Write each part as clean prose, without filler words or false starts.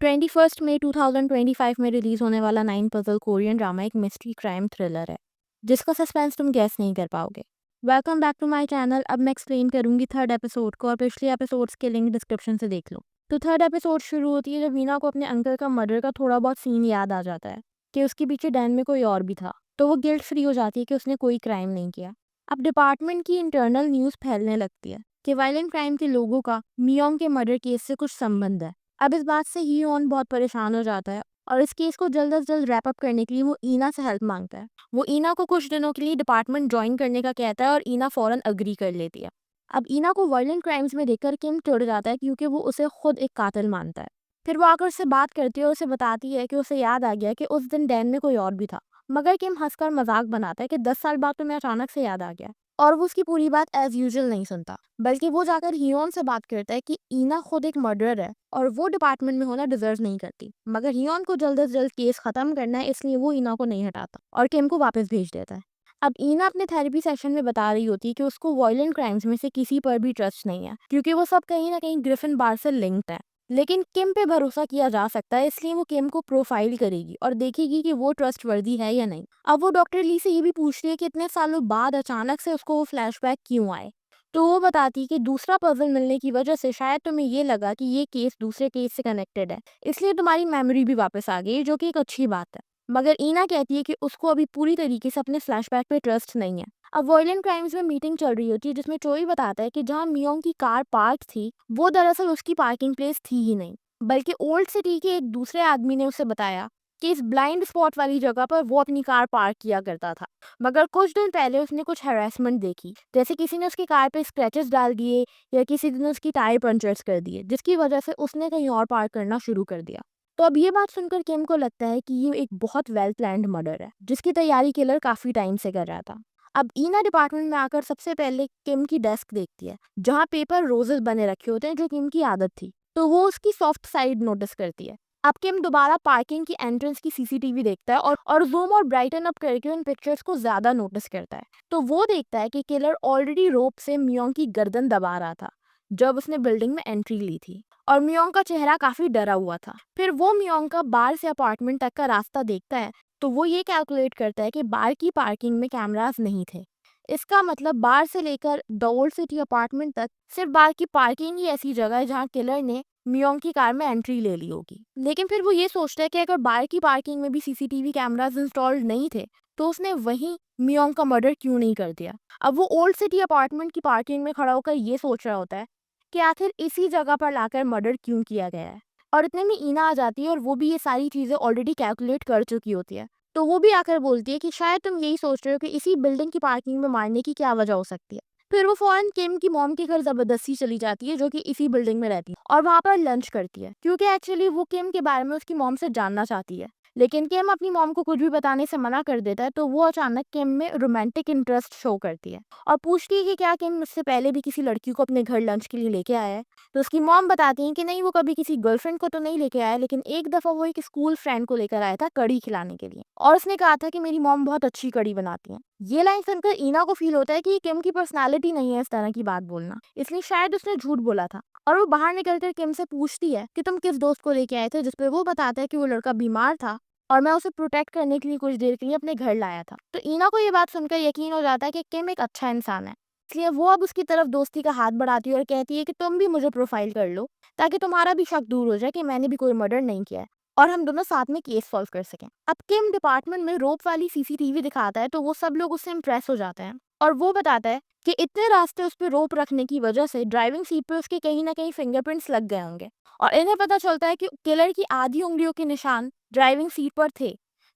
21 मई 2025 में रिलीज होने वाला 9 पजल कोरियन ड्रामा एक मिस्ट्री क्राइम थ्रिलर है जिसका सस्पेंस तुम गैस नहीं कर पाओगे। Welcome back to my channel. अब मैं एक्सप्लेन करूंगी थर्ड एपिसोड को और पिछले एपिसोड्स के लिंक डिस्क्रिप्शन से देख लो। तो थर्ड एपिसोड शुरू होती है जब वीना को अपने अंकल का मर्डर का थोड़ा बहुत सीन याद आ जाता है कि उसके पीछे डैन में कोई और भी था। तो वो गिल्ट फ्री हो जाती है कि उसने कोई क्राइम नहीं किया। अब डिपार्टमेंट की इंटरनल न्यूज़ फैलने लगती है कि वायलेंट क्राइम के लोगों का मियोंग के मर्डर केस से कुछ संबंध है। अब इस बात से ही ओन बहुत परेशान हो जाता है और इस केस को जल्द से जल्द रैप अप करने के लिए वो ईना से हेल्प मांगता है। वो ईना को कुछ दिनों के लिए डिपार्टमेंट ज्वाइन करने का कहता है और ईना फौरन अग्री कर लेती है। अब ईना को वायलेंट क्राइम्स में देखकर किम चिढ़ जाता है क्योंकि वो उसे खुद एक कातिल मानता है। फिर वो आकर उससे बात करती है और उसे बताती है कि उसे याद आ गया कि उस दिन डैन में कोई और भी था। मगर किम हंसकर मजाक बनाता है कि 10 साल बाद तुम्हें अचानक से याद आ गया। और वो उसकी पूरी बात एज यूजुअल नहीं सुनता, बल्कि वो जाकर हियोन से बात करता है कि ईना खुद एक मर्डरर है और वो डिपार्टमेंट में होना डिजर्व नहीं करती। मगर हियोन को जल्द से जल्द केस खत्म करना है, इसलिए वो ईना को नहीं हटाता और किम को वापस भेज देता है। अब ईना अपने थेरेपी सेशन में बता रही होती है कि उसको वायलेंट क्राइम्स में से किसी पर भी ट्रस्ट नहीं है क्योंकि वो सब कहीं ना कहीं ग्रिफिन बार से लिंक्ड है। लेकिन किम पे भरोसा किया जा सकता है, इसलिए वो किम को प्रोफाइल करेगी और देखेगी कि वो ट्रस्टवर्दी है या नहीं। अब वो डॉक्टर ली से ये भी पूछती है कि इतने सालों बाद अचानक से उसको वो फ्लैशबैक क्यों आए। तो वो बताती है कि दूसरा पजल मिलने की वजह से शायद तुम्हें ये लगा कि ये केस दूसरे केस से कनेक्टेड है, इसलिए तुम्हारी मेमोरी भी वापस आ गई, जो कि एक अच्छी बात है। मगर ईना कहती है कि उसको अभी पूरी तरीके से अपने फ्लैशबैक पे ट्रस्ट नहीं है। अब वायलेंट क्राइम्स में मीटिंग चल रही होती है जिसमें चोई बताता है कि जहाँ मियोंग की कार पार्क थी वो दरअसल उसकी पार्किंग प्लेस थी ही नहीं, बल्कि ओल्ड सिटी के एक दूसरे आदमी ने उसे बताया कि इस ब्लाइंड स्पॉट वाली जगह पर वो अपनी कार पार्क किया करता था। मगर कुछ दिन पहले उसने कुछ हैरेसमेंट देखी, जैसे किसी ने उसकी कार पे स्क्रैचेस डाल दिए या किसी ने उसकी टायर पंचर्स कर दिए, जिसकी वजह से उसने कहीं और पार्क करना शुरू कर दिया। तो अब ये बात सुनकर किम को लगता है कि ये एक बहुत वेल प्लान्ड मर्डर है जिसकी तैयारी किलर काफी टाइम से कर रहा था। अब ईना डिपार्टमेंट में आकर सबसे पहले किम की डेस्क देखती है जहाँ पेपर रोजेस बने रखे होते हैं, जो किम की आदत थी। तो वो उसकी सॉफ्ट साइड नोटिस करती है। अब किम दोबारा पार्किंग की एंट्रेंस की सीसीटीवी देखता है और जूम और ब्राइटन अप करके उन पिक्चर्स को ज्यादा नोटिस करता है। तो वो देखता है कि किलर ऑलरेडी रोप से मियोंग की गर्दन दबा रहा था जब उसने बिल्डिंग में एंट्री ली थी और मियोंग का चेहरा काफी डरा हुआ था। फिर वो मियोंग का बार से अपार्टमेंट तक का रास्ता देखता है। तो वो ये कैलकुलेट करता है कि बार की पार्किंग में कैमरास नहीं थे। इसका मतलब बार से लेकर द ओल्ड सिटी अपार्टमेंट तक सिर्फ बार की पार्किंग ही ऐसी जगह है जहाँ किलर ने मियोंग की कार में एंट्री ले ली होगी। लेकिन फिर वो ये सोचता है कि अगर बार की पार्किंग में भी सीसीटीवी कैमरास इंस्टॉल्ड नहीं थे तो उसने वहीं मियोंग का मर्डर क्यों नहीं कर दिया। अब वो ओल्ड सिटी अपार्टमेंट की पार्किंग में खड़ा होकर ये सोच रहा होता है कि आखिर इसी जगह पर लाकर मर्डर क्यों किया गया है। और इतने में ईना आ जाती है और वो भी ये सारी चीजें ऑलरेडी कैलकुलेट कर चुकी होती है। तो वो भी आकर बोलती है कि शायद तुम यही सोच रहे हो कि इसी बिल्डिंग की पार्किंग में मारने की क्या वजह हो सकती है। फिर वो फौरन किम की मॉम के घर जबरदस्ती चली जाती है, जो कि इसी बिल्डिंग में रहती है, और वहां पर लंच करती है क्योंकि एक्चुअली वो किम के बारे में उसकी मॉम से जानना चाहती है। लेकिन किम अपनी मॉम को कुछ भी बताने से मना कर देता है। तो वो अचानक किम में रोमांटिक इंटरेस्ट शो करती है और पूछती है कि क्या किम उससे पहले भी किसी लड़की को अपने घर लंच के लिए लेके आया है। तो उसकी मॉम बताती हैं कि नहीं, वो कभी किसी गर्लफ्रेंड को तो नहीं लेके आया, लेकिन एक दफा वो एक स्कूल फ्रेंड को लेकर आया था कड़ी खिलाने के लिए, और उसने कहा था कि मेरी मॉम बहुत अच्छी कड़ी बनाती हैं। ये लाइन सुनकर ईना को फील होता है कि किम की पर्सनालिटी नहीं है इस तरह की बात बोलना, इसलिए शायद उसने झूठ बोला था। और वो बाहर निकलकर किम से पूछती है कि तुम किस दोस्त को लेके आए थे, जिसपे वो बताता है कि वो लड़का बीमार था और मैं उसे प्रोटेक्ट करने के लिए कुछ देर के लिए अपने घर लाया था। तो ईना को ये बात सुनकर यकीन हो जाता है कि किम एक अच्छा इंसान है, इसलिए वो अब उसकी तरफ दोस्ती का हाथ बढ़ाती है और कहती है कि तुम भी मुझे प्रोफाइल कर लो ताकि तुम्हारा भी शक दूर हो जाए कि मैंने भी कोई मर्डर नहीं किया है और हम दोनों साथ में केस सॉल्व कर सकें। अब किम डिपार्टमेंट में रोप वाली सीसीटीवी दिखाता है तो वो सब लोग उससे इम्प्रेस हो जाते हैं और वो बताता है कि इतने रास्ते उस पर रोप रखने की वजह से ड्राइविंग सीट पे उसके कहीं ना कहीं फिंगरप्रिंट्स लग गए होंगे। और इन्हें पता चलता है कि किलर की आधी उंगलियों के निशान ड्राइविंग सीट पर थे,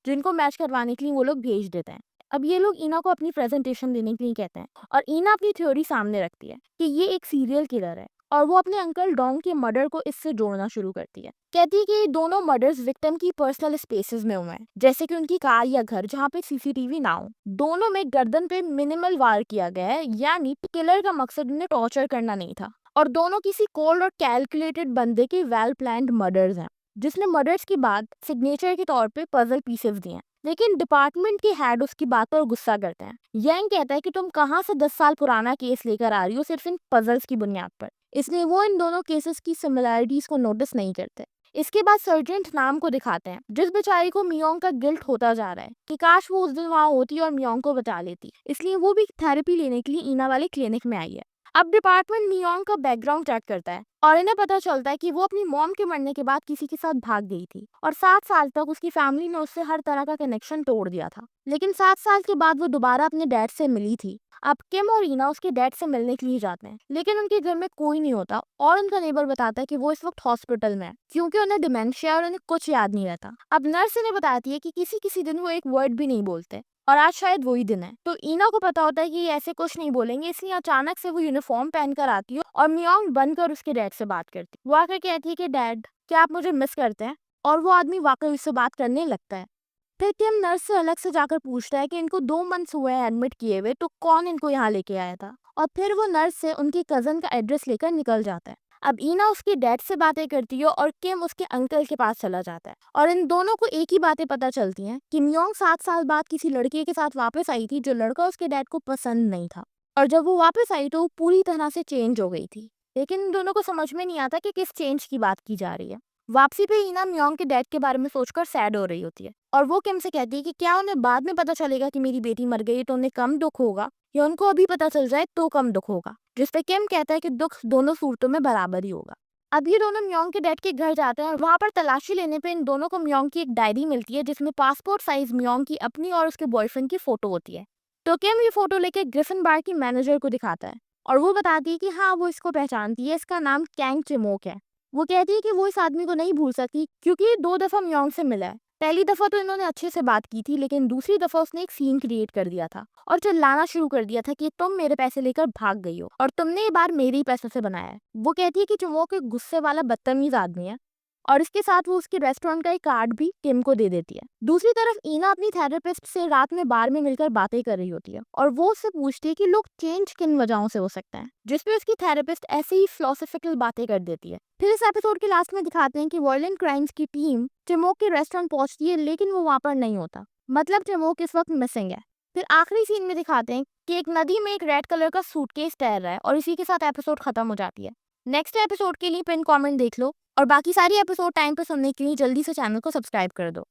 जिनको मैच करवाने के लिए वो लोग भेज देते हैं। अब ये लोग ईना को अपनी प्रेजेंटेशन देने के लिए कहते हैं और ईना अपनी थ्योरी सामने रखती है कि ये एक सीरियल किलर है और वो अपने अंकल डोंग के मर्डर को इससे जोड़ना शुरू करती है। कहती है कि ये दोनों मर्डर्स विक्टिम की पर्सनल स्पेसेस में हुए हैं, जैसे कि उनकी कार या घर जहाँ पे सीसीटीवी ना हो। दोनों में गर्दन पे मिनिमल वार किया गया है, यानी किलर का मकसद उन्हें टॉर्चर करना नहीं था। और दोनों किसी कोल्ड और कैलकुलेटेड बंदे के वेल प्लान्ड मर्डर्स हैं, जिसने मर्डर्स के बाद सिग्नेचर के तौर पे पजल पीसेस दिए हैं। लेकिन डिपार्टमेंट के हेड उसकी बात पर गुस्सा करते हैं। यंग कहता है कि तुम कहाँ से 10 साल पुराना केस लेकर आ रही हो सिर्फ इन पजल्स की बुनियाद पर, इसलिए वो इन दोनों केसेस की सिमिलैरिटीज को नोटिस नहीं करते। इसके बाद सर्जेंट नाम को दिखाते हैं, जिस बेचारी को मियोंग का गिल्ट होता जा रहा है कि काश वो उस दिन वहाँ होती और मियोंग को बचा लेती, इसलिए वो भी थेरेपी लेने के लिए ईना वाले क्लिनिक में आई है। अब डिपार्टमेंट मियोंग का बैकग्राउंड चेक करता है और इन्हें पता चलता है कि वो अपनी मॉम के मरने के बाद किसी के साथ भाग गई थी और 7 साल तक उसकी फैमिली ने उससे हर तरह का कनेक्शन तोड़ दिया था। लेकिन 7 साल के बाद वो दोबारा अपने डैड से मिली थी। अब किम और ईना उसके डैड से मिलने के लिए जाते हैं, लेकिन उनके घर में कोई नहीं होता और उनका नेबर बताता है कि वो इस वक्त हॉस्पिटल में है क्योंकि उन्हें डिमेंशिया और उन्हें कुछ याद नहीं रहता। अब नर्स इन्हें बताती है कि किसी किसी दिन वो एक वर्ड भी नहीं बोलते और आज शायद वही दिन है। तो ईना को पता होता है कि ये ऐसे कुछ नहीं बोलेंगे, इसलिए अचानक से वो यूनिफॉर्म पहनकर आती है और मियोंग बनकर उसके डैड से बात करती है। वो आकर कहती है कि डैड, क्या आप मुझे मिस करते हैं? और वो आदमी वाकई उससे बात करने लगता है। फिर किम नर्स से अलग से जाकर पूछता है कि इनको 2 मंथ्स हुए हैं एडमिट किए हुए, तो कौन इनको यहाँ लेके आया था? और फिर वो नर्स से उनकी कजन का एड्रेस लेकर निकल जाता है। अब ईना उसके डैड से बातें करती है और किम उसके अंकल के पास चला जाता है और इन दोनों को एक ही बातें पता चलती हैं कि मियोंग 7 साल बाद किसी लड़के के साथ वापस आई थी, जो लड़का उसके डैड को पसंद नहीं था। और जब वो वापस आई तो वो पूरी तरह से चेंज हो गई थी। लेकिन इन दोनों को समझ में नहीं आता कि किस चेंज की बात की जा रही है। वापसी पे ईना मियोंग के डैड के बारे में सोचकर सैड हो रही होती है और वो किम से कहती है कि क्या उन्हें बाद में पता चलेगा कि मेरी बेटी मर गई तो उन्हें कम दुख होगा, या उनको अभी पता चल जाए तो कम दुख होगा? जिस पे किम कहता है कि दुख दोनों सूरतों में बराबर ही होगा। अब ये दोनों मियोंग के डैड के घर जाते हैं और वहाँ पर तलाशी लेने पे इन दोनों को मियोंग की एक डायरी मिलती है जिसमें पासपोर्ट साइज मियोंग की अपनी और उसके बॉयफ्रेंड की फोटो होती है। तो किम ये फोटो लेके ग्रिफिन बार की मैनेजर को दिखाता है और वो बताती है कि हाँ, वो इसको पहचानती है, इसका नाम कैंग चिमोक है। वो कहती है कि वो इस आदमी को नहीं भूल सकती क्योंकि ये 2 दफा मियोंग से मिला है। पहली दफा तो इन्होंने अच्छे से बात की थी, लेकिन दूसरी दफा उसने एक सीन क्रिएट कर दिया था और चिल्लाना शुरू कर दिया था कि तुम मेरे पैसे लेकर भाग गई हो और तुमने ये बार मेरे ही पैसों से बनाया है। वो कहती है कि चिमोक एक गुस्से वाला बदतमीज आदमी है और इसके साथ वो उसके रेस्टोरेंट का एक कार्ड भी किम को दे देती है। दूसरी तरफ ईना अपनी थेरेपिस्ट से रात में बार में मिलकर बातें कर रही होती है और वो उससे पूछती है कि लोग चेंज किन वजहों से हो सकते हैं, जिसपे उसकी थेरेपिस्ट ऐसे ही फिलोसॉफिकल बातें कर देती है। फिर इस एपिसोड के लास्ट में दिखाते हैं कि वायलेंट क्राइम्स की टीम टिमोक के रेस्टोरेंट पहुंचती है, लेकिन वो वहां पर नहीं होता, मतलब टिमोक इस वक्त मिसिंग है। फिर आखिरी सीन में दिखाते हैं कि एक नदी में एक रेड कलर का सूटकेस तैर रहा है और इसी के साथ एपिसोड खत्म हो जाती है। नेक्स्ट एपिसोड के लिए पिन कमेंट देख लो और बाकी सारी एपिसोड टाइम पे सुनने के लिए जल्दी से चैनल को सब्सक्राइब कर दो।